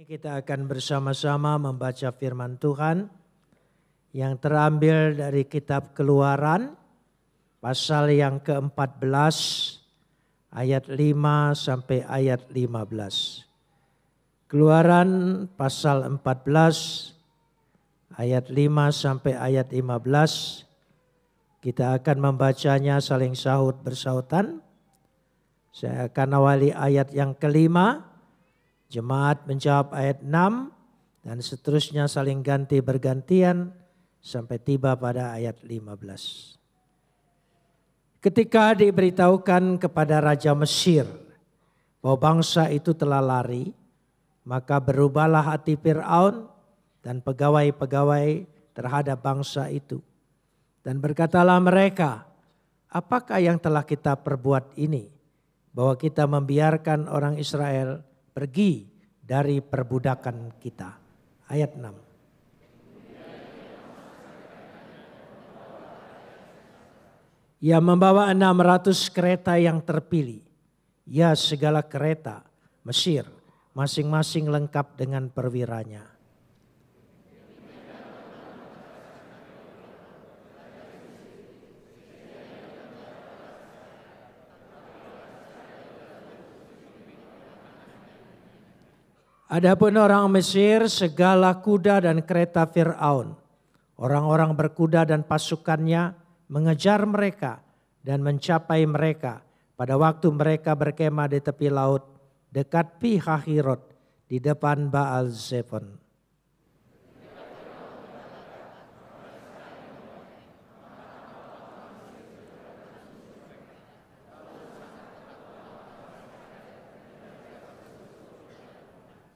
Kita akan bersama-sama membaca firman Tuhan yang terambil dari kitab Keluaran pasal yang ke-14 ayat 5 sampai ayat 15. Keluaran pasal 14 ayat 5 sampai ayat 15. Kita akan membacanya saling sahut bersautan. Saya akan awali ayat yang kelima. Jemaat menjawab ayat 6 dan seterusnya saling ganti bergantian sampai tiba pada ayat 15. Ketika diberitahukan kepada Raja Mesir bahwa bangsa itu telah lari, maka berubahlah hati Fir'aun dan pegawai-pegawai terhadap bangsa itu. Dan berkatalah mereka, apakah yang telah kita perbuat ini, bahwa kita membiarkan orang Israel pergi dari perbudakan kita. Ayat 6. Ia membawa 600 kereta yang terpilih. Ya, segala kereta Mesir, masing-masing lengkap dengan perwiranya. Adapun orang Mesir, segala kuda dan kereta Fir'aun, orang-orang berkuda dan pasukannya mengejar mereka dan mencapai mereka pada waktu mereka berkemah di tepi laut dekat Pi-hahirot di depan Baal Zephon.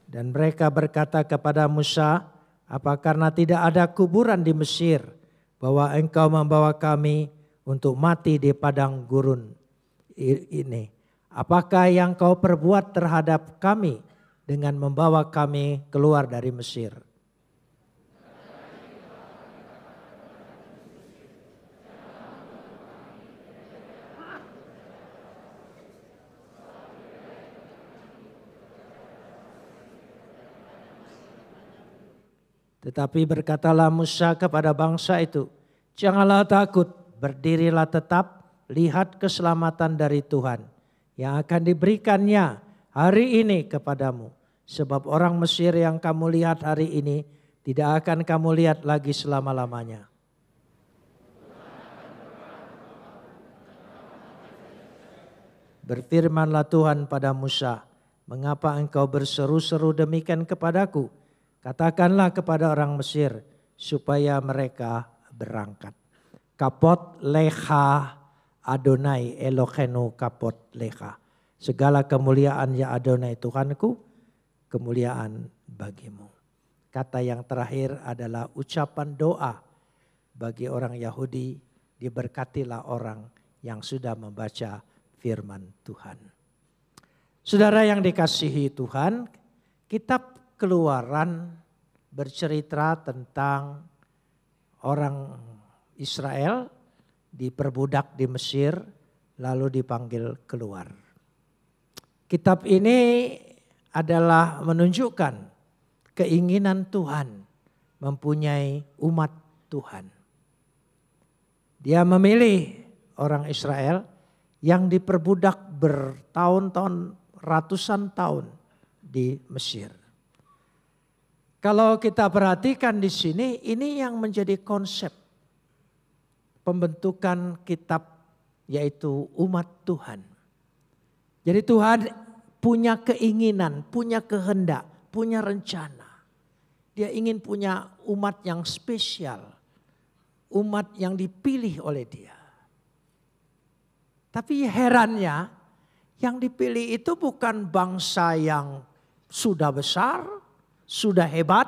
Dan mereka berkata kepada Musa, apa karena tidak ada kuburan di Mesir, bahwa engkau membawa kami untuk mati di padang gurun ini? Apakah yang kau perbuat terhadap kami dengan membawa kami keluar dari Mesir? Tetapi berkatalah Musa kepada bangsa itu, janganlah takut, berdirilah tetap, lihat keselamatan dari Tuhan yang akan diberikannya hari ini kepadamu. Sebab orang Mesir yang kamu lihat hari ini tidak akan kamu lihat lagi selama-lamanya. Berfirmanlah Tuhan pada Musa, mengapa engkau berseru-seru demikian kepadaku? Katakanlah kepada orang Mesir supaya mereka berangkat. Kapot leha Adonai Elohenu kapot leha. Segala kemuliaan ya Adonai Tuhanku, kemuliaan bagimu. Kata yang terakhir adalah ucapan doa bagi orang Yahudi. Diberkatilah orang yang sudah membaca firman Tuhan. Saudara yang dikasihi Tuhan, kitab Keluaran bercerita tentang orang Israel diperbudak di Mesir lalu dipanggil keluar. Kitab ini adalah menunjukkan keinginan Tuhan mempunyai umat Tuhan. Dia memilih orang Israel yang diperbudak bertahun-tahun, ratusan tahun di Mesir. Kalau kita perhatikan di sini, ini yang menjadi konsep pembentukan kitab, yaitu umat Tuhan. Jadi Tuhan punya keinginan, punya kehendak, punya rencana. Dia ingin punya umat yang spesial, umat yang dipilih oleh Dia. Tapi herannya, yang dipilih itu bukan bangsa yang sudah besar, sudah hebat.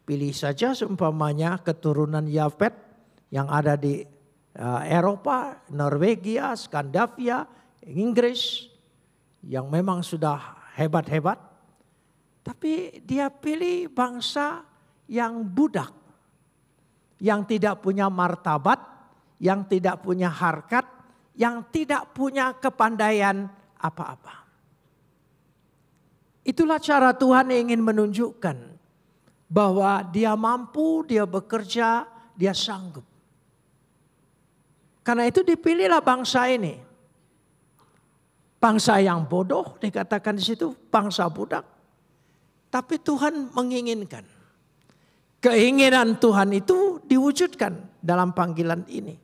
Pilih saja seumpamanya keturunan Yafet yang ada di Eropa, Norwegia, Skandinavia, Inggris yang memang sudah hebat-hebat. Tapi dia pilih bangsa yang budak, yang tidak punya martabat, yang tidak punya harkat, yang tidak punya kepandaian apa-apa. Itulah cara Tuhan ingin menunjukkan bahwa Dia mampu, Dia bekerja, Dia sanggup. Karena itu dipilihlah bangsa ini. Bangsa yang bodoh dikatakan di situ, bangsa budak. Tapi Tuhan menginginkan. Keinginan Tuhan itu diwujudkan dalam panggilan ini.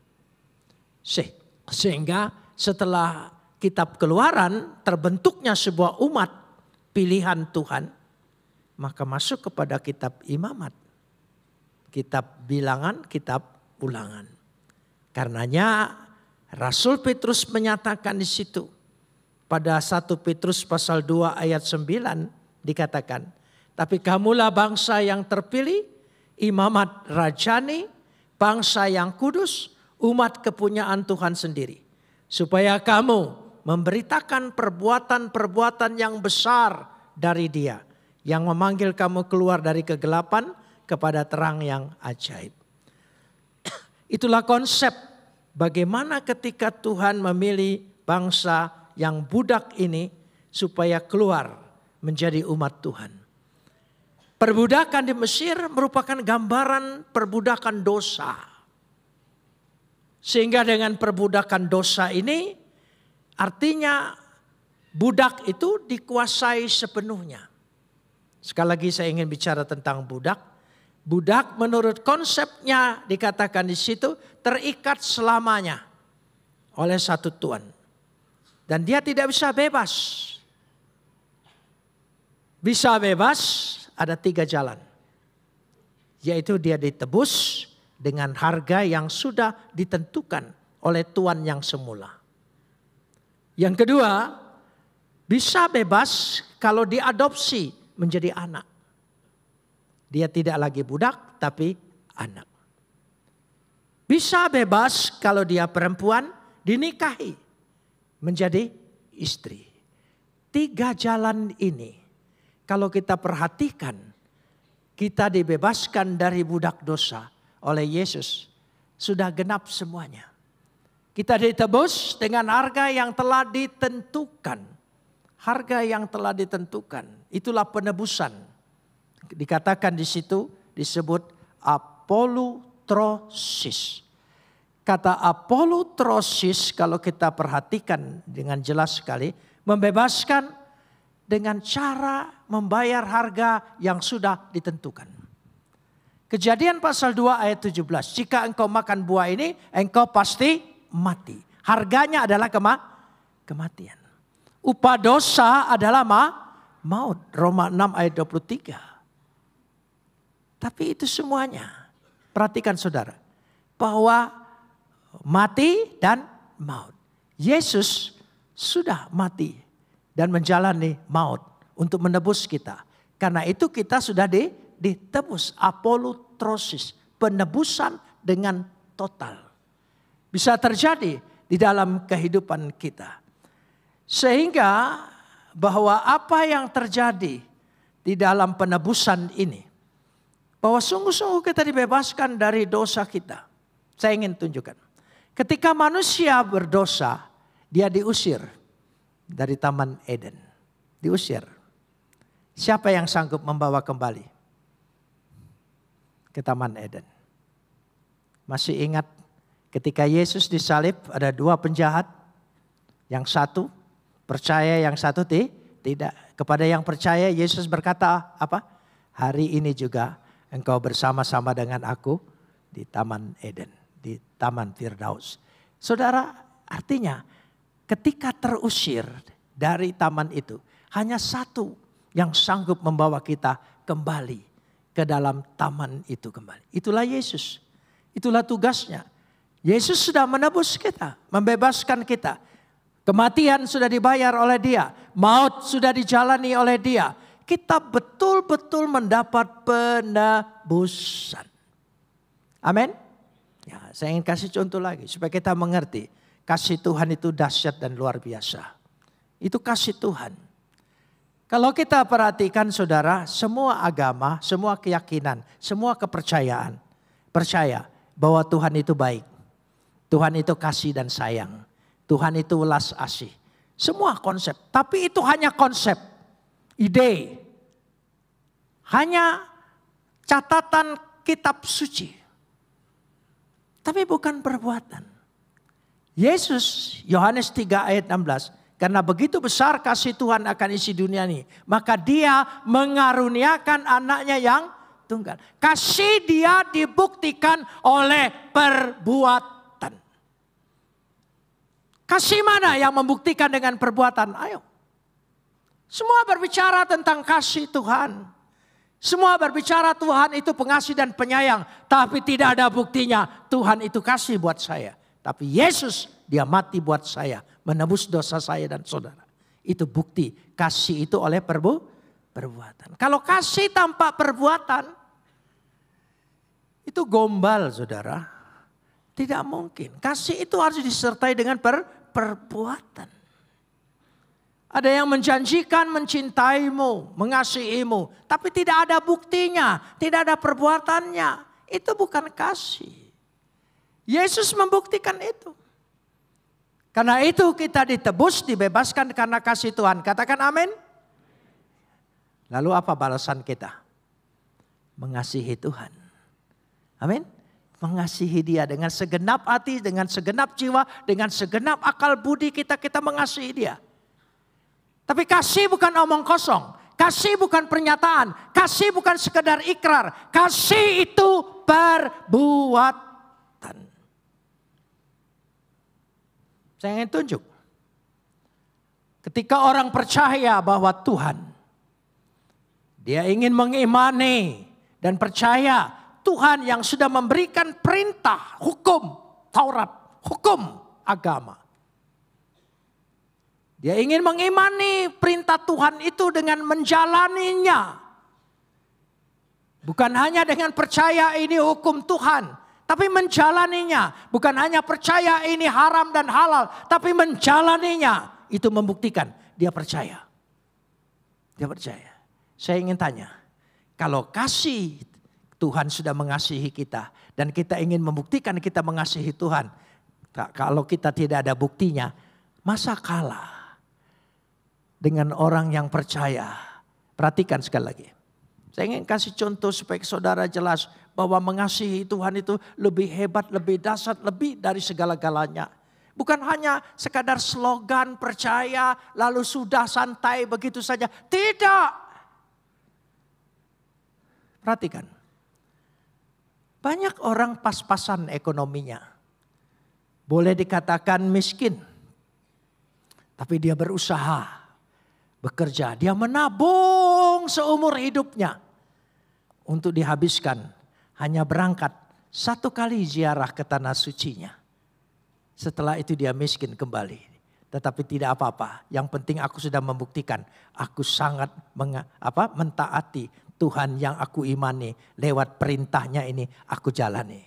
Sehingga setelah kitab Keluaran terbentuknya sebuah umat pilihan Tuhan. Maka masuk kepada kitab Imamat. Kitab Bilangan, kitab Ulangan. Karenanya Rasul Petrus menyatakan di situ. Pada 1 Petrus pasal 2 ayat 9 dikatakan. Tapi kamulah bangsa yang terpilih, imamat rajani, bangsa yang kudus, umat kepunyaan Tuhan sendiri. Supaya kamu memberitakan perbuatan-perbuatan yang besar dari Dia. Yang memanggil kamu keluar dari kegelapan kepada terang yang ajaib. Itulah konsep bagaimana ketika Tuhan memilih bangsa yang budak ini supaya keluar menjadi umat Tuhan. Perbudakan di Mesir merupakan gambaran perbudakan dosa. Sehingga dengan perbudakan dosa ini artinya budak itu dikuasai sepenuhnya. Sekali lagi saya ingin bicara tentang budak. Budak menurut konsepnya dikatakan di situ terikat selamanya oleh satu tuan. Dan dia tidak bisa bebas. Bisa bebas ada 3 jalan. Yaitu dia ditebus dengan harga yang sudah ditentukan oleh tuan yang semula. Yang kedua, bisa bebas kalau diadopsi menjadi anak. Dia tidak lagi budak tapi anak. Bisa bebas kalau dia perempuan dinikahi menjadi istri. 3 jalan ini kalau kita perhatikan, kita dibebaskan dari budak dosa oleh Yesus. Sudah genap semuanya. Kita ditebus dengan harga yang telah ditentukan. Harga yang telah ditentukan. Itulah penebusan. Dikatakan di situ disebut apolutrosis. Kata apolutrosis kalau kita perhatikan dengan jelas sekali. Membebaskan dengan cara membayar harga yang sudah ditentukan. Kejadian pasal 2 ayat 17. Jika engkau makan buah ini, engkau pasti mati. Harganya adalah kematian. Upah dosa adalah maut. Roma 6 ayat 23. Tapi itu semuanya. Perhatikan saudara. Bahwa mati dan maut. Yesus sudah mati dan menjalani maut untuk menebus kita. Karena itu kita sudah ditebus. Apolutrosis. Penebusan dengan total. Bisa terjadi di dalam kehidupan kita. Sehingga bahwa apa yang terjadi di dalam penebusan ini. Bahwa sungguh-sungguh kita dibebaskan dari dosa kita. Saya ingin tunjukkan. Ketika manusia berdosa, dia diusir dari Taman Eden. Diusir. Siapa yang sanggup membawa kembali ke Taman Eden? Masih ingat ketika Yesus disalib ada 2 penjahat. Yang satu percaya, yang satu tidak. Kepada yang percaya Yesus berkata apa? Hari ini juga engkau bersama-sama dengan aku di Taman Eden. Di Taman Firdaus. Saudara, artinya ketika terusir dari taman itu, hanya satu yang sanggup membawa kita kembali ke dalam taman itu kembali. Itulah Yesus. Itulah tugasnya. Yesus sudah menebus kita, membebaskan kita. Kematian sudah dibayar oleh Dia, maut sudah dijalani oleh Dia. Kita betul-betul mendapat penebusan. Amin. Ya, saya ingin kasih contoh lagi supaya kita mengerti. Kasih Tuhan itu dahsyat dan luar biasa. Itu kasih Tuhan. Kalau kita perhatikan saudara, semua agama, semua keyakinan, semua kepercayaan. Percaya bahwa Tuhan itu baik. Tuhan itu kasih dan sayang. Tuhan itu welas asih. Semua konsep. Tapi itu hanya konsep. ide, hanya catatan kitab suci. Tapi bukan perbuatan. Yesus, Yohanes 3 ayat 16. Karena begitu besar kasih Tuhan akan isi dunia ini. Maka dia mengaruniakan anaknya yang tunggal. Kasih dia dibuktikan oleh perbuatan. Kasih mana yang membuktikan dengan perbuatan? Ayo. Semua berbicara tentang kasih Tuhan. Semua berbicara Tuhan itu pengasih dan penyayang. Tapi tidak ada buktinya Tuhan itu kasih buat saya. Tapi Yesus dia mati buat saya. Menebus dosa saya dan saudara. Itu bukti kasih itu oleh perbuatan. Kalau kasih tanpa perbuatan. Itu gombal saudara. Tidak mungkin. Kasih itu harus disertai dengan perbuatan. Ada yang menjanjikan mencintaimu, mengasihimu. Tapi tidak ada buktinya, tidak ada perbuatannya. Itu bukan kasih. Yesus membuktikan itu. Karena itu kita ditebus, dibebaskan karena kasih Tuhan. Katakan amin. Lalu apa balasan kita? Mengasihi Tuhan. Amin. Mengasihi dia dengan segenap hati, dengan segenap jiwa, dengan segenap akal budi kita mengasihi dia. Tapi kasih bukan omong kosong. Kasih bukan pernyataan. Kasih bukan sekedar ikrar. Kasih itu perbuatan. Saya ingin tunjuk. Ketika orang percaya bahwa Tuhan. Dia ingin mengimani dan percaya Tuhan yang sudah memberikan perintah, hukum, Taurat, hukum agama. Dia ingin mengimani perintah Tuhan itu dengan menjalaninya. Bukan hanya dengan percaya ini hukum Tuhan. Tapi menjalaninya. Bukan hanya percaya ini haram dan halal. Tapi menjalaninya. Itu membuktikan dia percaya. Dia percaya. Saya ingin tanya. Kalau kasih Tuhan sudah mengasihi kita. Dan kita ingin membuktikan kita mengasihi Tuhan. Kalau kita tidak ada buktinya. Masa kalah dengan orang yang percaya. Perhatikan sekali lagi. Saya ingin kasih contoh supaya saudara jelas bahwa mengasihi Tuhan itu lebih hebat, lebih dahsyat, lebih dari segala-galanya. Bukan hanya sekadar slogan percaya lalu sudah santai begitu saja. Tidak. Perhatikan. Banyak orang pas-pasan ekonominya. Boleh dikatakan miskin. Tapi dia berusaha. Bekerja. Dia menabung seumur hidupnya. Untuk dihabiskan. Hanya berangkat 1 kali ziarah ke tanah sucinya. Setelah itu dia miskin kembali. Tetapi tidak apa-apa. Yang penting aku sudah membuktikan. Aku sangat mentaati Tuhan yang aku imani. Lewat perintahnya ini aku jalani.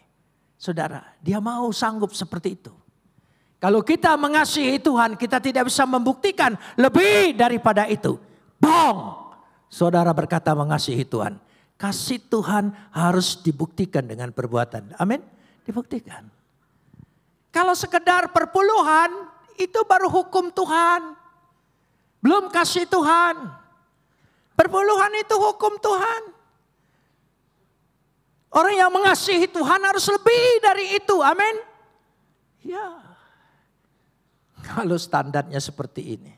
Saudara, dia mau sanggup seperti itu. Kalau kita mengasihi Tuhan, kita tidak bisa membuktikan lebih daripada itu. Bohong. Saudara berkata mengasihi Tuhan. Kasih Tuhan harus dibuktikan dengan perbuatan. Amin. Dibuktikan. Kalau sekedar perpuluhan, itu baru hukum Tuhan. Belum kasih Tuhan. Perpuluhan itu hukum Tuhan. Orang yang mengasihi Tuhan harus lebih dari itu. Amin. Ya. Kalau standarnya seperti ini.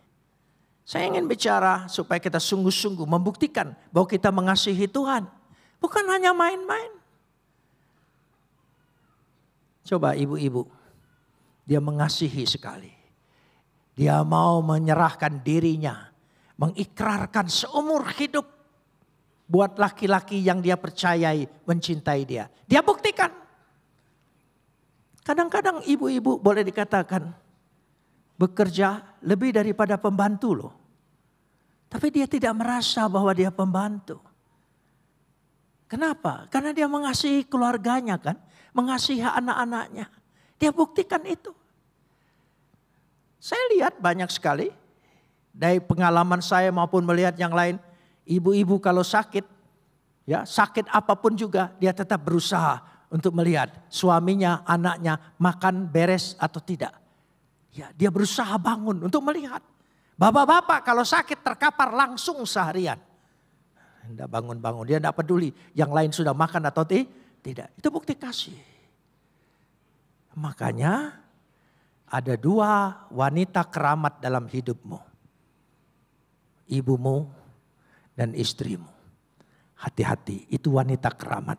Saya ingin bicara supaya kita sungguh-sungguh membuktikan bahwa kita mengasihi Tuhan. Bukan hanya main-main. Coba ibu-ibu. Dia mengasihi sekali. Dia mau menyerahkan dirinya. Mengikrarkan seumur hidup. Buat laki-laki yang dia percayai mencintai dia. Dia buktikan. Kadang-kadang ibu-ibu boleh dikatakan. Bekerja lebih daripada pembantu loh. Tapi dia tidak merasa bahwa dia pembantu. Kenapa? Karena dia mengasihi keluarganya kan. Mengasihi anak-anaknya. Dia buktikan itu. Saya lihat banyak sekali. Dari pengalaman saya maupun melihat yang lain. Ibu-ibu kalau sakit. Ya, sakit apapun juga dia tetap berusaha untuk melihat suaminya, anaknya makan beres atau tidak. Ya, dia berusaha bangun untuk melihat. Bapak-bapak kalau sakit terkapar langsung seharian. Tidak bangun-bangun, dia tidak peduli yang lain sudah makan atau tidak. Itu bukti kasih. Makanya ada 2 wanita keramat dalam hidupmu. Ibumu dan istrimu. Hati-hati, itu wanita keramat.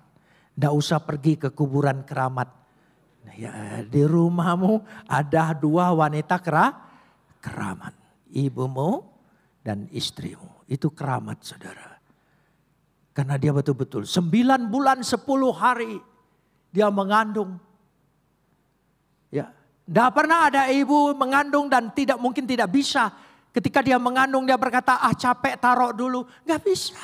Tidak usah pergi ke kuburan keramat. Ya, di rumahmu ada 2 wanita keramat. Ibumu dan istrimu. Itu keramat, saudara. Karena dia betul-betul 9 bulan 10 hari dia mengandung. Ya, tidak pernah ada ibu mengandung dan mungkin tidak bisa. Ketika dia mengandung dia berkata, capek taruh dulu. Gak bisa.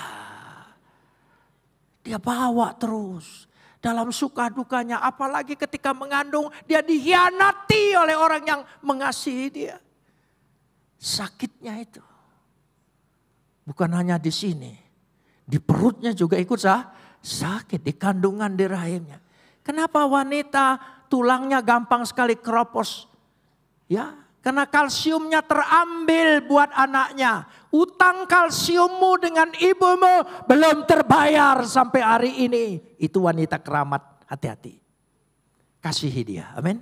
Dia bawa terus. Dalam suka dukanya. Apalagi ketika mengandung dia dikhianati oleh orang yang mengasihi dia. Sakitnya itu. Bukan hanya di sini. Di perutnya juga ikut sakit. Di kandungan, di rahimnya. Kenapa wanita tulangnya gampang sekali keropos? Ya, karena kalsiumnya terambil buat anaknya. Utang kalsiummu dengan ibumu belum terbayar sampai hari ini. Itu wanita keramat, hati-hati. Kasihi dia, amin.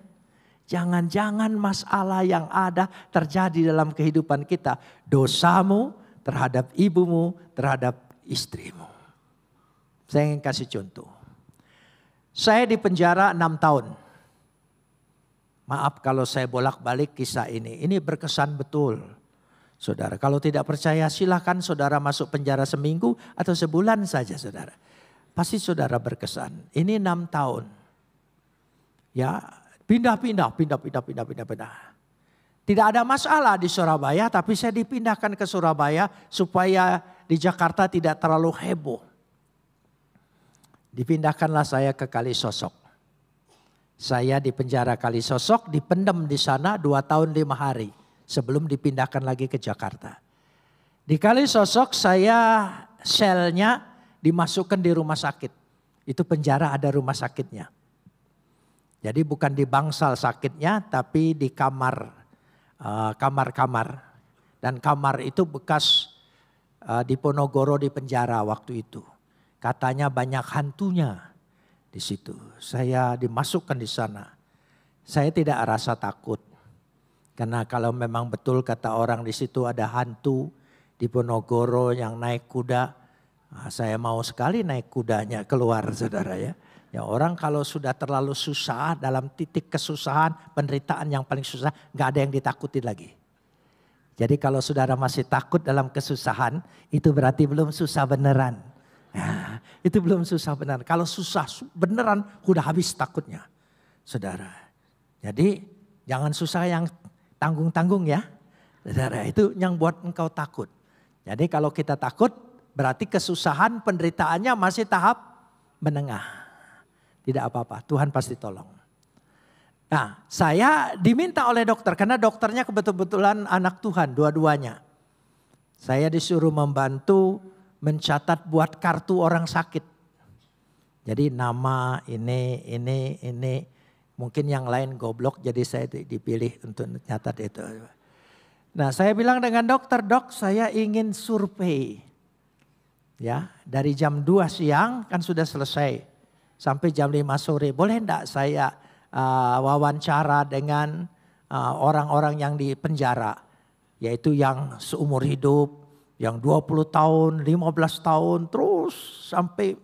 Jangan-jangan masalah yang ada terjadi dalam kehidupan kita. Dosamu terhadap ibumu, terhadap istrimu. Saya ingin kasih contoh. Saya di penjara 6 tahun. Maaf kalau saya bolak-balik kisah ini. Ini berkesan betul. Saudara, kalau tidak percaya silahkan saudara masuk penjara seminggu atau sebulan saja saudara. Pasti saudara berkesan. Ini 6 tahun. Ya, pindah-pindah. Tidak ada masalah di Surabaya, tapi saya dipindahkan ke Surabaya supaya di Jakarta tidak terlalu heboh. Dipindahkanlah saya ke Kalisosok. Saya di penjara Kalisosok, dipendam di sana 2 tahun 5 hari. Sebelum dipindahkan lagi ke Jakarta. Di Kalisosok saya selnya dimasukkan di rumah sakit. Itu penjara ada rumah sakitnya. Jadi bukan di bangsal sakitnya tapi di kamar-kamar. Dan kamar itu bekas Diponegoro di penjara waktu itu. Katanya banyak hantunya di situ. Saya dimasukkan di sana. Saya tidak rasa takut. Karena kalau memang betul kata orang di situ ada hantu Diponegoro yang naik kuda. Saya mau sekali naik kudanya keluar saudara ya. Ya orang kalau sudah terlalu susah dalam titik kesusahan, penderitaan yang paling susah, gak ada yang ditakuti lagi. Jadi kalau saudara masih takut dalam kesusahan, itu berarti belum susah beneran. Nah, itu belum susah beneran. Kalau susah beneran udah habis takutnya. Saudara. Jadi jangan susah yang tanggung-tanggung ya. Saudara itu yang buat engkau takut. Jadi kalau kita takut berarti kesusahan penderitaannya masih tahap menengah. Tidak apa-apa, Tuhan pasti tolong. Nah saya diminta oleh dokter karena dokternya kebetulan anak Tuhan dua-duanya. Saya disuruh membantu mencatat buat kartu orang sakit. Jadi nama ini. Mungkin yang lain goblok jadi saya dipilih untuk nyatat itu. Nah saya bilang dengan dokter, dok saya ingin survei. Ya dari jam 2 siang kan sudah selesai. Sampai jam 5 sore boleh enggak saya wawancara dengan orang-orang yang di penjara. Yaitu yang seumur hidup. Yang 20 tahun, 15 tahun, terus sampai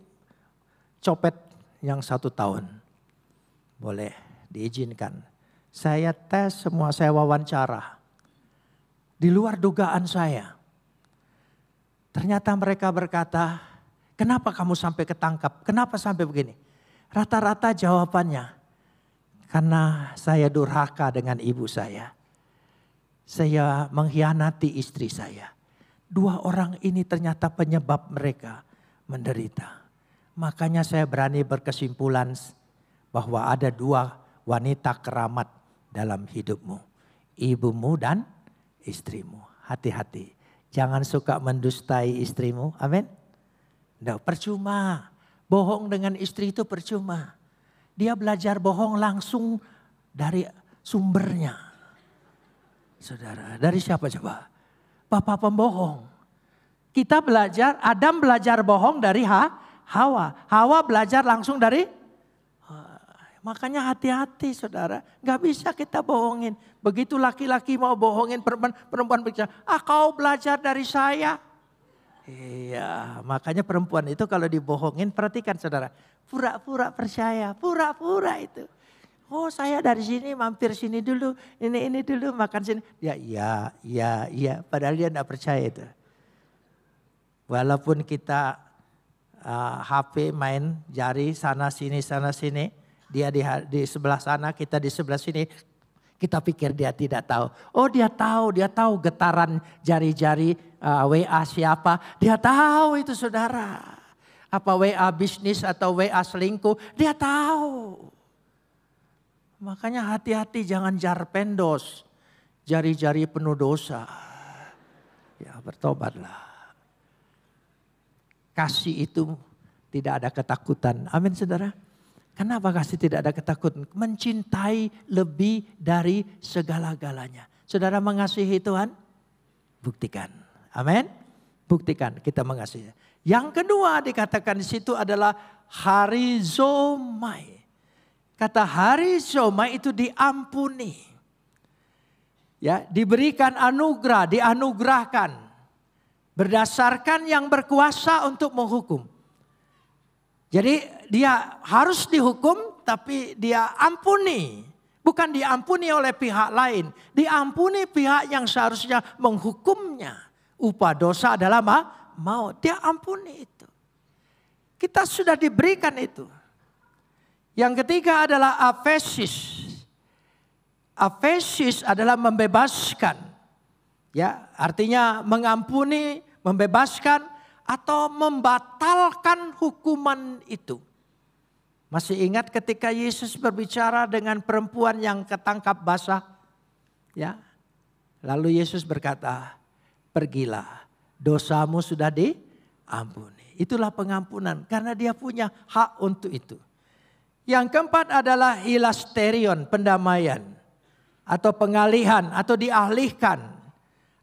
copet yang 1 tahun. Boleh diizinkan. Saya tes semua, saya wawancara. Di luar dugaan saya. Ternyata mereka berkata, kenapa kamu sampai ketangkap? Kenapa sampai begini? Rata-rata jawabannya, karena saya durhaka dengan ibu saya. Saya mengkhianati istri saya. 2 orang ini ternyata penyebab mereka menderita. Makanya saya berani berkesimpulan bahwa ada 2 wanita keramat dalam hidupmu. Ibumu dan istrimu. Hati-hati. Jangan suka mendustai istrimu. Amin. Nggak, percuma. Bohong dengan istri itu percuma. Dia belajar bohong langsung dari sumbernya. Saudara, dari siapa coba? bapak pembohong. Kita belajar, Adam belajar bohong dari Hawa. Hawa belajar langsung dari, makanya hati-hati saudara. Gak bisa kita bohongin. Begitu laki-laki mau bohongin perempuan bicara, kau belajar dari saya. Iya, makanya perempuan itu kalau dibohongin, perhatikan saudara. Pura-pura percaya, pura-pura itu. Oh saya dari sini mampir sini dulu, ini dulu makan sini. Ya iya, padahal dia enggak percaya itu. Walaupun kita HP main jari sana sini, dia di sebelah sana, kita di sebelah sini. Kita pikir dia tidak tahu. Oh dia tahu getaran jari-jari WA siapa. Dia tahu itu saudara. Apa WA bisnis atau WA selingkuh, dia tahu. Makanya hati-hati jangan jarpendos, jari-jari penuh dosa. Ya bertobatlah. Kasih itu tidak ada ketakutan. Amin saudara. Kenapa kasih tidak ada ketakutan? Mencintai lebih dari segala-galanya. Saudara mengasihi Tuhan? Buktikan. Amin. Buktikan kita mengasihi. Yang kedua dikatakan di situ adalah harizomai. Kata harizomai itu diampuni. Ya, diberikan anugerah, dianugerahkan. Berdasarkan yang berkuasa untuk menghukum. Jadi dia harus dihukum tapi dia ampuni. Bukan diampuni oleh pihak lain. Diampuni pihak yang seharusnya menghukumnya. Upah dosa adalah maut. Dia ampuni itu. Kita sudah diberikan itu. Yang ketiga adalah aphesis. Aphesis adalah membebaskan. Ya, artinya mengampuni, membebaskan atau membatalkan hukuman itu. Masih ingat ketika Yesus berbicara dengan perempuan yang ketangkap basah? Ya. Lalu Yesus berkata, "Pergilah, dosamu sudah diampuni." Itulah pengampunan karena dia punya hak untuk itu. Yang keempat adalah hilasterion, pendamaian atau pengalihan atau dialihkan.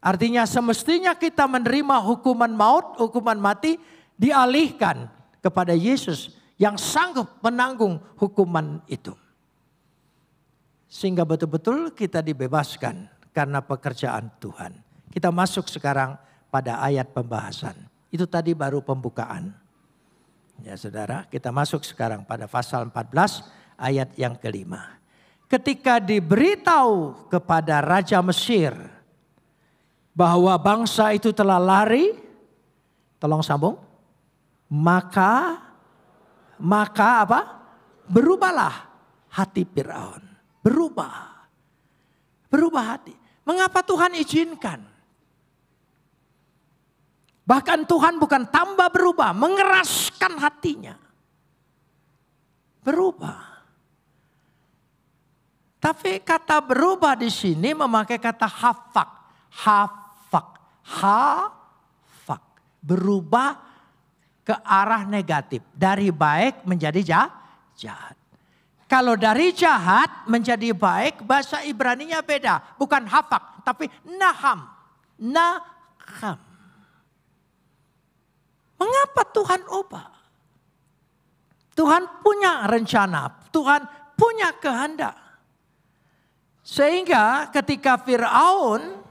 Artinya semestinya kita menerima hukuman maut, hukuman mati dialihkan kepada Yesus yang sanggup menanggung hukuman itu. Sehingga betul-betul kita dibebaskan karena pekerjaan Tuhan. Kita masuk sekarang pada ayat pembahasan. Itu tadi baru pembukaan. Ya saudara, kita masuk sekarang pada pasal 14 ayat yang kelima. Ketika diberitahu kepada Raja Mesir bahwa bangsa itu telah lari, tolong sambung, maka apa? Berubahlah hati Firaun. Berubah hati. Mengapa Tuhan izinkan? Bahkan Tuhan bukan tambah berubah, mengeraskan hatinya. Berubah. Tapi kata berubah di sini memakai kata hafak. Berubah ke arah negatif. Dari baik menjadi jahat. Kalau dari jahat menjadi baik, bahasa Ibraninya beda. Bukan hafak, tapi naham. Mengapa Tuhan ubah? Tuhan punya rencana, Tuhan punya kehendak. Sehingga ketika Firaun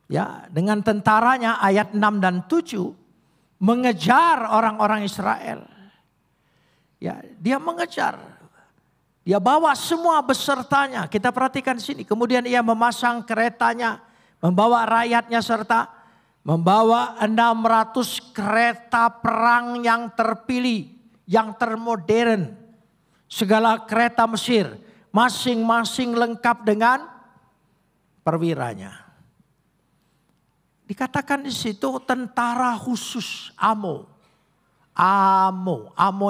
ya dengan tentaranya ayat 6 dan 7 mengejar orang-orang Israel. Ya, dia mengejar. Dia bawa semua besertanya. Kita perhatikan di sini. Kemudian ia memasang keretanya, membawa rakyatnya serta membawa 600 kereta perang yang terpilih, yang termodern. Segala kereta Mesir, masing-masing lengkap dengan perwiranya. Dikatakan di situ tentara khusus Amo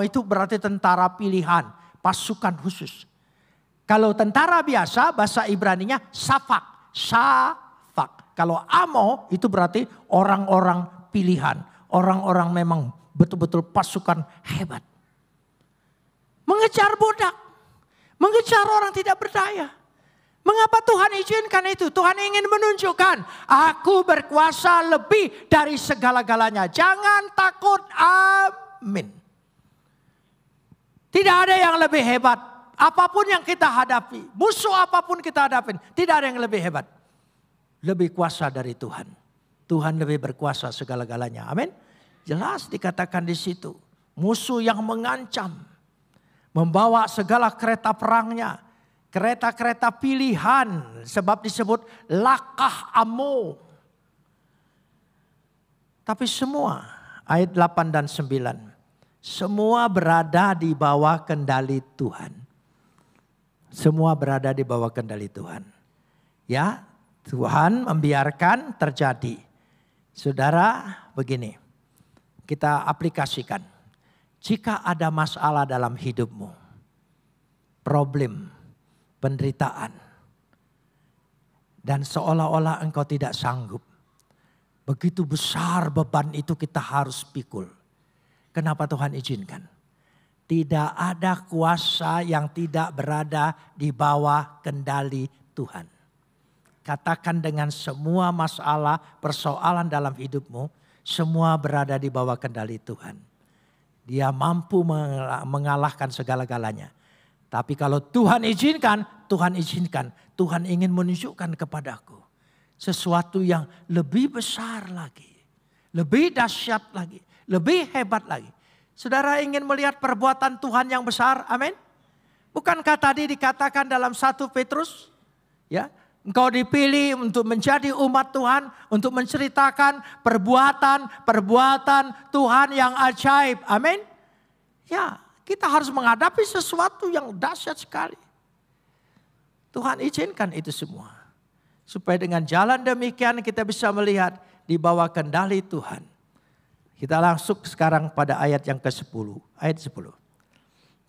itu berarti tentara pilihan, pasukan khusus. Kalau tentara biasa bahasa Ibraninya Safak. Kalau Amo itu berarti orang-orang pilihan. Orang-orang memang betul-betul pasukan hebat. Mengejar budak. Mengejar orang tidak berdaya. Mengapa Tuhan izinkan itu? Tuhan ingin menunjukkan, aku berkuasa lebih dari segala-galanya. Jangan takut, amin. Tidak ada yang lebih hebat. Apapun yang kita hadapi, musuh apapun kita hadapi, tidak ada yang lebih hebat. Lebih kuasa dari Tuhan. Tuhan lebih berkuasa segala-galanya, amin. Jelas dikatakan di situ. Musuh yang mengancam, membawa segala kereta perangnya. Kereta-kereta pilihan, sebab disebut lakah amo. Tapi semua, ayat 8 dan 9. Semua berada di bawah kendali Tuhan. Semua berada di bawah kendali Tuhan. Ya, Tuhan membiarkan terjadi. Saudara, begini. Kita aplikasikan. Jika ada masalah dalam hidupmu, problem, penderitaan, dan seolah-olah engkau tidak sanggup. Begitu besar beban itu kita harus pikul. Kenapa Tuhan izinkan? Tidak ada kuasa yang tidak berada di bawah kendali Tuhan. Katakan dengan semua masalah, persoalan dalam hidupmu, semua berada di bawah kendali Tuhan. Dia mampu mengalahkan segala-galanya. Tapi kalau Tuhan izinkan, Tuhan izinkan. Tuhan ingin menunjukkan kepadaku sesuatu yang lebih besar lagi. Lebih dahsyat lagi. Lebih hebat lagi. Saudara ingin melihat perbuatan Tuhan yang besar? Amin. Bukankah tadi dikatakan dalam 1 Petrus? Ya, engkau dipilih untuk menjadi umat Tuhan. Untuk menceritakan perbuatan Tuhan yang ajaib. Amin. Ya. Kita harus menghadapi sesuatu yang dahsyat sekali. Tuhan izinkan itu semua. Supaya dengan jalan demikian kita bisa melihat di bawah kendali Tuhan. Kita langsung sekarang pada ayat yang ke-10. Ayat 10.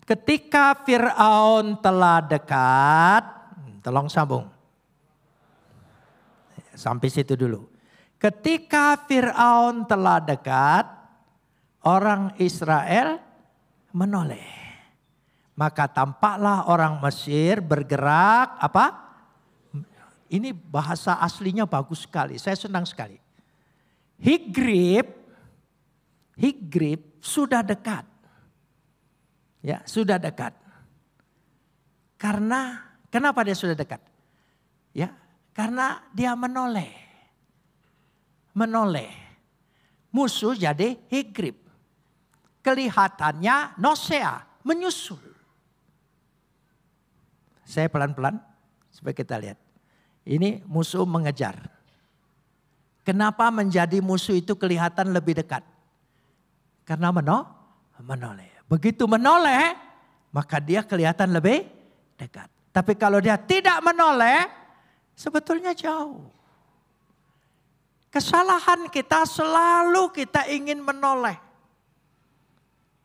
Ketika Fir'aun telah dekat. Tolong sambung. Sampai situ dulu. Ketika Fir'aun telah dekat. Orang Israel menoleh. Maka tampaklah orang Mesir bergerak apa? Ini bahasa aslinya bagus sekali. Saya senang sekali. Higrib sudah dekat. Ya, sudah dekat. Kenapa dia sudah dekat? Ya, karena dia menoleh. Musuh jadi higrib. Kelihatannya nosea, menyusul. Saya pelan-pelan supaya kita lihat. Ini musuh mengejar. Kenapa menjadi musuh itu kelihatan lebih dekat? Karena menoleh. Begitu menoleh, maka dia kelihatan lebih dekat. Tapi kalau dia tidak menoleh, sebetulnya jauh. Kesalahan kita selalu kita ingin menoleh.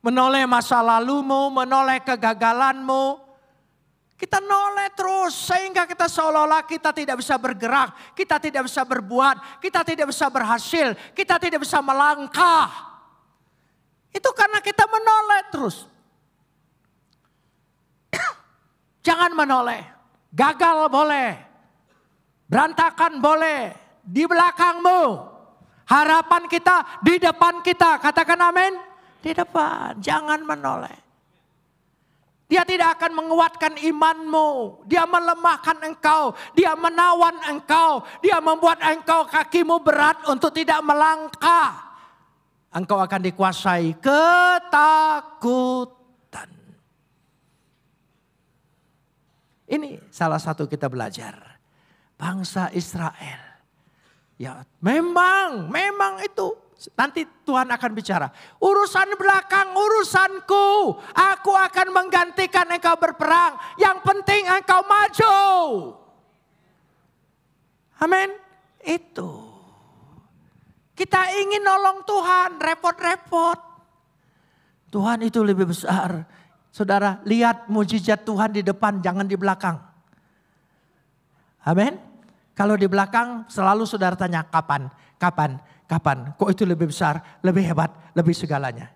Menoleh masa lalumu, menoleh kegagalanmu. Kita noleh terus sehingga kita seolah-olah kita tidak bisa bergerak. Kita tidak bisa berbuat, kita tidak bisa berhasil, kita tidak bisa melangkah. Itu karena kita menoleh terus. Jangan menoleh. Gagal boleh. Berantakan boleh. Di belakangmu. Harapan kita di depan kita. Katakan amin. Di depan, jangan menoleh. Dia tidak akan menguatkan imanmu. Dia melemahkan engkau. Dia menawan engkau. Dia membuat engkau kakimu berat untuk tidak melangkah. Engkau akan dikuasai ketakutan. Ini salah satu kita belajar. Bangsa Israel. Ya, memang itu. Nanti Tuhan akan bicara. Urusan belakang urusanku. Aku akan menggantikan engkau berperang. Yang penting engkau maju. Amin. Itu. Kita ingin nolong Tuhan. Repot-repot. Tuhan itu lebih besar. Saudara, lihat mujizat Tuhan di depan, jangan di belakang. Amin. Kalau di belakang selalu saudara tanya kapan. Kok itu lebih besar, lebih hebat, lebih segalanya.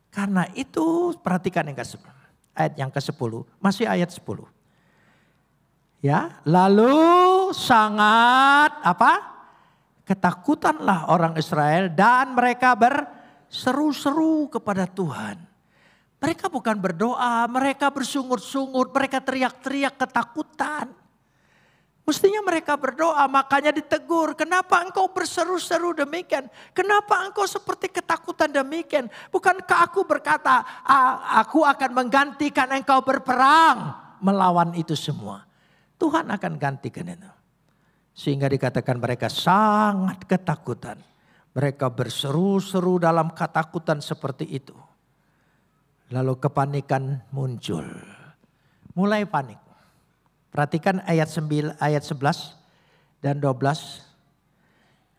Karena itu perhatikan yang ke-10. Ayat yang ke-10, masih ayat 10. Ya, lalu sangat ketakutanlah orang Israel dan mereka berseru-seru kepada Tuhan. Mereka bukan berdoa, mereka bersungut-sungut, mereka teriak-teriak ketakutan. Mestinya mereka berdoa, makanya ditegur. Kenapa engkau berseru-seru demikian? Kenapa engkau seperti ketakutan demikian? Bukankah aku berkata, aku akan menggantikan engkau berperang melawan itu semua. Tuhan akan gantikan itu. Sehingga dikatakan mereka sangat ketakutan. Mereka berseru-seru dalam ketakutan seperti itu. Lalu kepanikan muncul. Mulai panik. Perhatikan ayat 11 dan 12.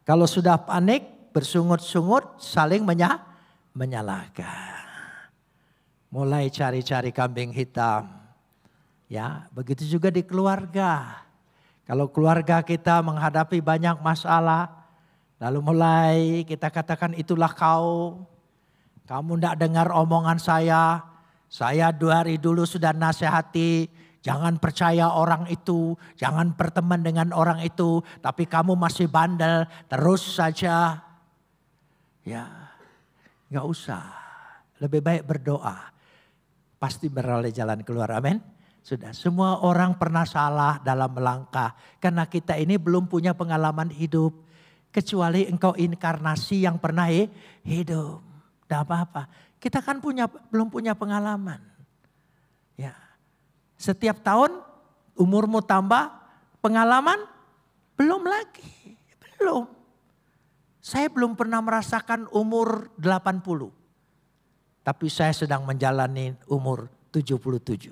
Kalau sudah panik, bersungut-sungut, saling menyalahkan. Mulai cari-cari kambing hitam. Ya, begitu juga di keluarga. Kalau keluarga kita menghadapi banyak masalah, lalu mulai kita katakan itulah kau. Kamu tidak dengar omongan saya 2 hari dulu sudah nasihati. Jangan percaya orang itu, jangan berteman dengan orang itu. Tapi kamu masih bandel, terus saja. Ya, gak usah. Lebih baik berdoa. Pasti beroleh jalan keluar, amin. Sudah, semua orang pernah salah dalam melangkah. Karena kita ini belum punya pengalaman hidup. Kecuali engkau inkarnasi yang pernah hidup. Tidak apa-apa. Kita kan belum punya pengalaman. Ya. Setiap tahun umurmu tambah, pengalaman belum lagi. Belum. Saya belum pernah merasakan umur 80. Tapi saya sedang menjalani umur 77.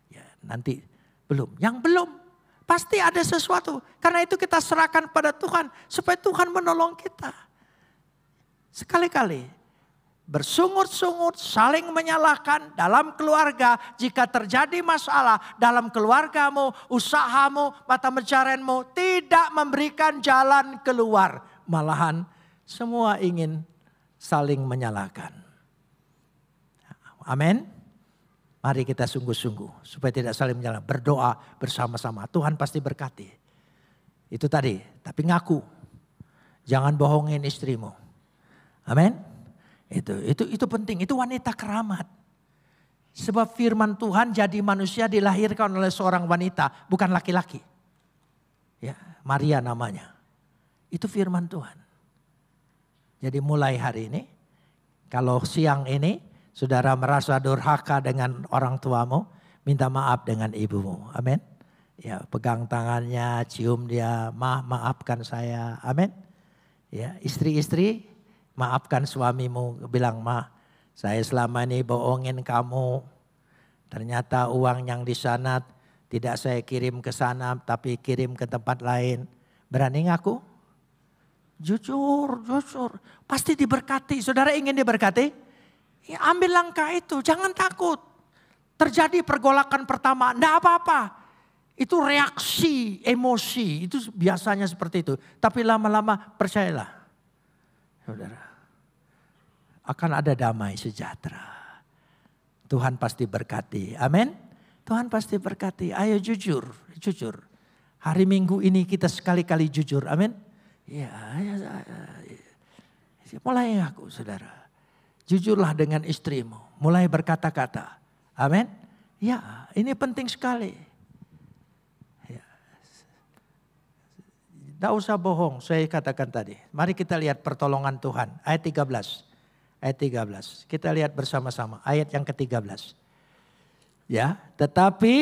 Ya, nanti belum. Yang belum. Pasti ada sesuatu. Karena itu kita serahkan pada Tuhan. Supaya Tuhan menolong kita. Sekali-kali. Bersungut-sungut, saling menyalahkan dalam keluarga. Jika terjadi masalah dalam keluargamu, usahamu, mata pencarianmu tidak memberikan jalan keluar. Malahan semua ingin saling menyalahkan. Amin. Mari kita sungguh-sungguh supaya tidak saling menyalahkan. Berdoa bersama-sama. Tuhan pasti berkati. Itu tadi. Tapi ngaku. Jangan bohongin istrimu. Amin. Itu penting, itu wanita keramat. Sebab firman Tuhan jadi manusia dilahirkan oleh seorang wanita, bukan laki-laki. Ya, Maria namanya. Itu firman Tuhan. Jadi mulai hari ini, kalau siang ini saudara merasa durhaka dengan orang tuamu, minta maaf dengan ibumu. Amin. Ya, pegang tangannya, cium dia, maafkan saya. Amin. Ya, istri-istri maafkan suamimu, bilang, saya selama ini bohongin kamu. Ternyata uang yang di sana tidak saya kirim ke sana, tapi kirim ke tempat lain. Berani ngaku? Jujur. Pasti diberkati. Saudara ingin diberkati? Ya, ambil langkah itu, jangan takut. Terjadi pergolakan pertama, enggak apa-apa. Itu reaksi, emosi, itu biasanya seperti itu. Tapi lama-lama percayalah, saudara. Akan ada damai sejahtera. Tuhan pasti berkati. Amin. Tuhan pasti berkati. Ayo jujur. Hari Minggu ini kita sekali-kali jujur. Amin. Ya. Mulai aku saudara. Jujurlah dengan istrimu. Mulai berkata-kata. Amin. Ya, ini penting sekali. Ya. Tidak usah bohong. Saya katakan tadi. Mari kita lihat pertolongan Tuhan. Ayat 13. Ayat 13. Kita lihat bersama-sama ayat yang ke-13. Ya, tetapi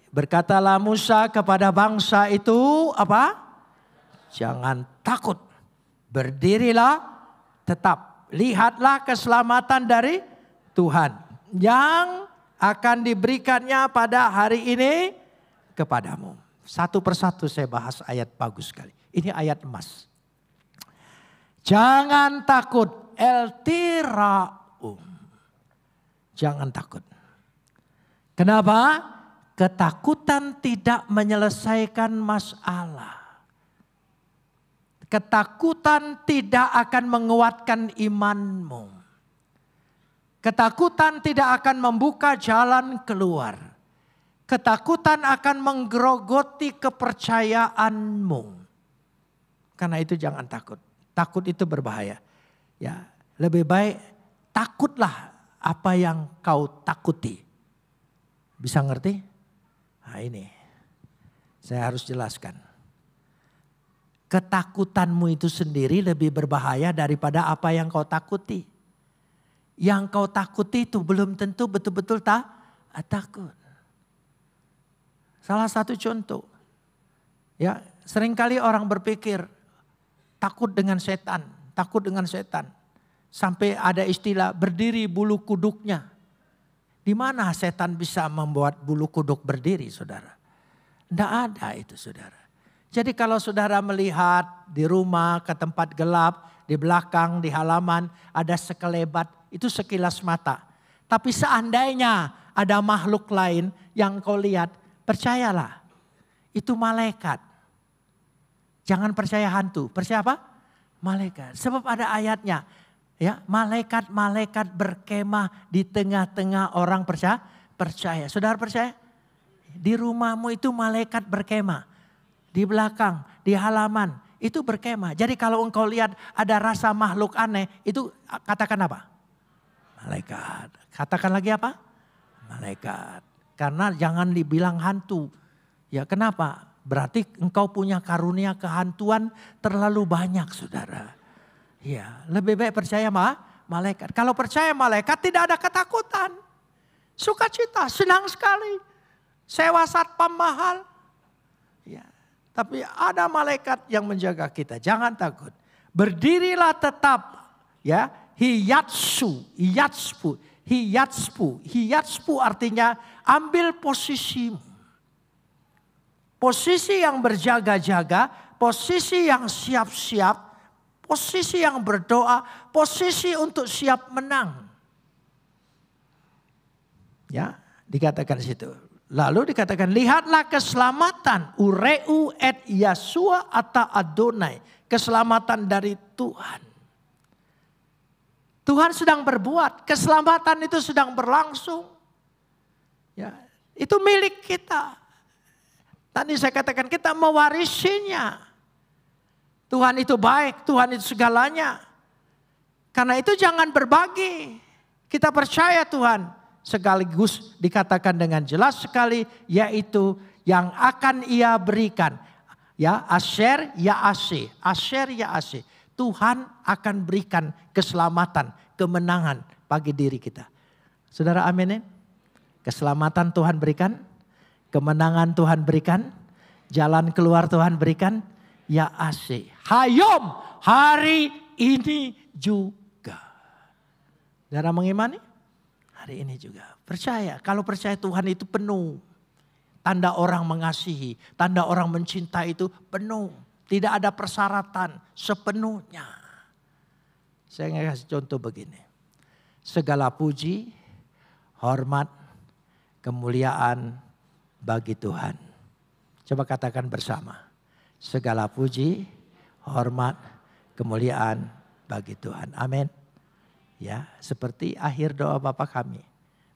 berkatalah Musa kepada bangsa itu apa? Jangan takut. Berdirilah tetap. Lihatlah keselamatan dari Tuhan yang akan diberikannya pada hari ini kepadamu. Satu persatu saya bahas ayat bagus sekali. Ini ayat emas. Jangan takut. Eltiraum. Jangan takut. Kenapa? Ketakutan tidak menyelesaikan masalah. Ketakutan tidak akan menguatkan imanmu. Ketakutan tidak akan membuka jalan keluar. Ketakutan akan menggerogoti kepercayaanmu. Karena itu jangan takut. Takut itu berbahaya. Ya, lebih baik takutlah apa yang kau takuti. Bisa ngerti? Nah ini, saya harus jelaskan. Ketakutanmu itu sendiri lebih berbahaya daripada apa yang kau takuti. Yang kau takuti itu belum tentu betul-betul takut. Salah satu contoh, ya seringkali orang berpikir takut dengan setan, takut dengan setan. Sampai ada istilah berdiri bulu kuduknya. Di mana setan bisa membuat bulu kuduk berdiri, saudara? Tidak ada itu, saudara. Jadi kalau saudara melihat di rumah ke tempat gelap, di belakang, di halaman ada sekelebat, itu sekilas mata. Tapi seandainya ada makhluk lain yang kau lihat, percayalah, itu malaikat. Jangan percaya hantu, percaya apa? Malaikat. Sebab ada ayatnya, ya, malaikat-malaikat berkemah di tengah-tengah orang percaya. Saudara percaya? Di rumahmu itu malaikat berkemah. Di belakang, di halaman, itu berkemah. Jadi kalau engkau lihat ada rasa makhluk aneh, itu katakan apa? Malaikat. Katakan lagi apa? Malaikat. Karena jangan dibilang hantu. Ya kenapa? Berarti engkau punya karunia kehantuan terlalu banyak, saudara. Ya, lebih baik percaya malaikat. Kalau percaya malaikat tidak ada ketakutan. Sukacita, senang sekali. Sewa satpam mahal. Ya. Tapi ada malaikat yang menjaga kita. Jangan takut. Berdirilah tetap. Ya, hiyatspu artinya ambil posisimu. Posisi yang berjaga-jaga, posisi yang siap-siap, posisi yang berdoa, posisi untuk siap menang. Ya, dikatakan di situ. Lalu dikatakan, lihatlah keselamatan ureu et Yasua ata Adonai. Keselamatan dari Tuhan. Tuhan sedang berbuat, keselamatan itu sedang berlangsung. Ya, itu milik kita. Tadi saya katakan kita mewarisinya. Tuhan itu baik, Tuhan itu segalanya. Karena itu jangan berbagi. Kita percaya Tuhan. Sekaligus dikatakan dengan jelas sekali, yaitu yang akan ia berikan. Ya, Asher ya Asih. Asher ya Asih. Tuhan akan berikan keselamatan, kemenangan bagi diri kita. Saudara, amin. Keselamatan Tuhan berikan, kemenangan Tuhan berikan, jalan keluar Tuhan berikan. Ya Asih. Hayom hari ini juga. Saudara mengimani? Hari ini juga. Percaya, kalau percaya Tuhan itu penuh. Tanda orang mengasihi, tanda orang mencintai itu penuh. Tidak ada persyaratan, sepenuhnya. Saya kasih contoh begini. Segala puji, hormat, kemuliaan bagi Tuhan. Coba katakan bersama. Segala puji, hormat, kemuliaan bagi Tuhan. Amin. Ya, seperti akhir doa Bapa kami.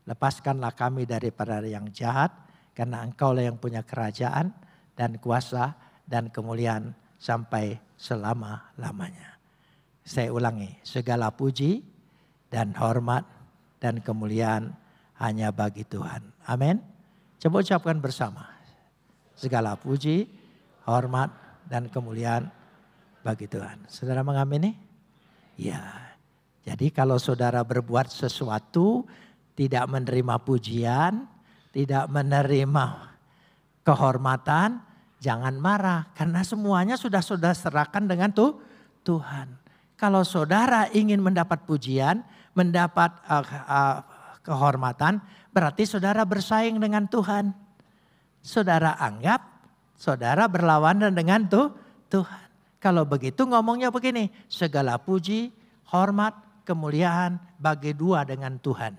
Lepaskanlah kami daripada yang jahat, karena Engkaulah yang punya kerajaan dan kuasa dan kemuliaan sampai selama-lamanya. Saya ulangi, segala puji dan hormat dan kemuliaan hanya bagi Tuhan. Amin. Coba ucapkan bersama. Segala puji, hormat dan kemuliaan bagi Tuhan. Saudara mengamini? Ya. Jadi kalau saudara berbuat sesuatu, tidak menerima pujian, tidak menerima kehormatan, jangan marah. Karena semuanya sudah serahkan dengan Tuhan. Kalau saudara ingin mendapat pujian, mendapat kehormatan, berarti saudara bersaing dengan Tuhan. Saudara anggap, saudara berlawanan dengan Tuhan. Kalau begitu ngomongnya begini, segala puji, hormat, kemuliaan bagi dua dengan Tuhan.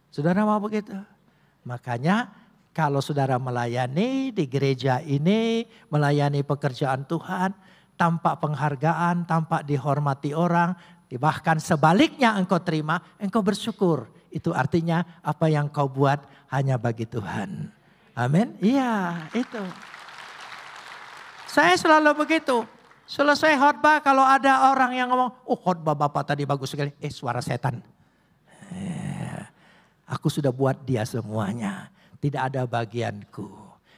Saudara mau begitu? Makanya kalau saudara melayani di gereja ini, melayani pekerjaan Tuhan, tanpa penghargaan, tanpa dihormati orang, bahkan sebaliknya engkau terima, engkau bersyukur. Itu artinya apa yang kau buat hanya bagi Tuhan. Amin. Iya, itu. Saya selalu begitu. Selesai khotbah kalau ada orang yang ngomong, oh khotbah Bapak tadi bagus sekali. Suara setan. Aku sudah buat dia semuanya. Tidak ada bagianku.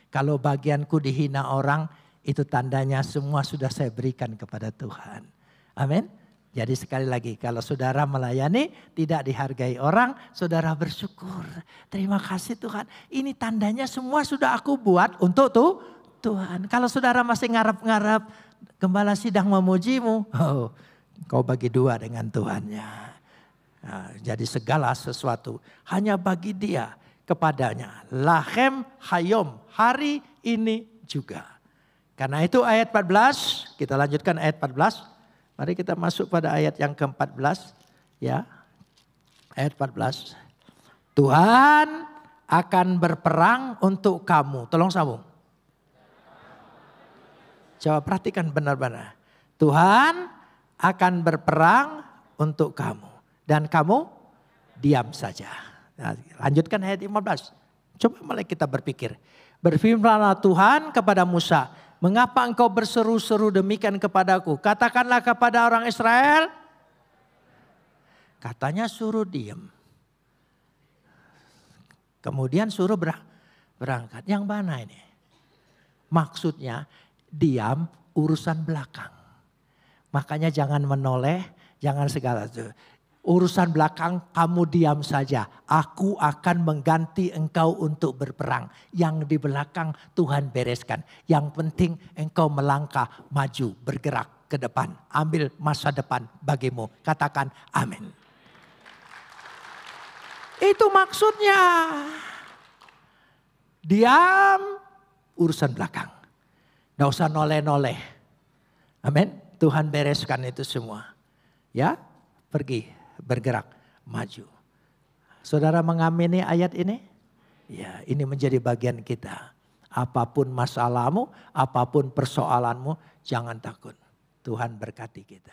Kalau bagianku dihina orang, itu tandanya semua sudah saya berikan kepada Tuhan. Amin. Jadi sekali lagi, kalau saudara melayani tidak dihargai orang, saudara bersyukur. Terima kasih Tuhan. Ini tandanya semua sudah aku buat untuk Tuhan. Kalau saudara masih ngarep-ngarep, gembala sidang memujimu, kau bagi dua dengan Tuhannya. Nah, jadi segala sesuatu hanya bagi dia, kepadanya. Lahem hayom, hari ini juga. Karena itu ayat 14, kita lanjutkan ayat 14. Mari kita masuk pada ayat yang ke-14. Ya, ayat 14. Tuhan akan berperang untuk kamu. Tolong sambung. Coba perhatikan benar-benar. Tuhan akan berperang untuk kamu. Dan kamu diam saja. Nah, lanjutkan ayat 15. Coba mulai kita berpikir. Berfirmanlah Tuhan kepada Musa. Mengapa engkau berseru-seru demikian kepadaku? Katakanlah kepada orang Israel. Katanya suruh diam. Kemudian suruh berangkat. Yang mana ini? Maksudnya diam urusan belakang. Makanya jangan menoleh, jangan segala itu. Urusan belakang kamu diam saja. Aku akan mengganti engkau untuk berperang. Yang di belakang Tuhan bereskan. Yang penting engkau melangkah maju bergerak ke depan. Ambil masa depan bagimu. Katakan amin. Itu maksudnya. Diam urusan belakang. Tidak usah noleh-noleh. Amin. Tuhan bereskan itu semua. Ya, pergi. Bergerak, maju. Saudara mengamini ayat ini? Ya, ini menjadi bagian kita. Apapun masalahmu, apapun persoalanmu, jangan takut. Tuhan berkati kita.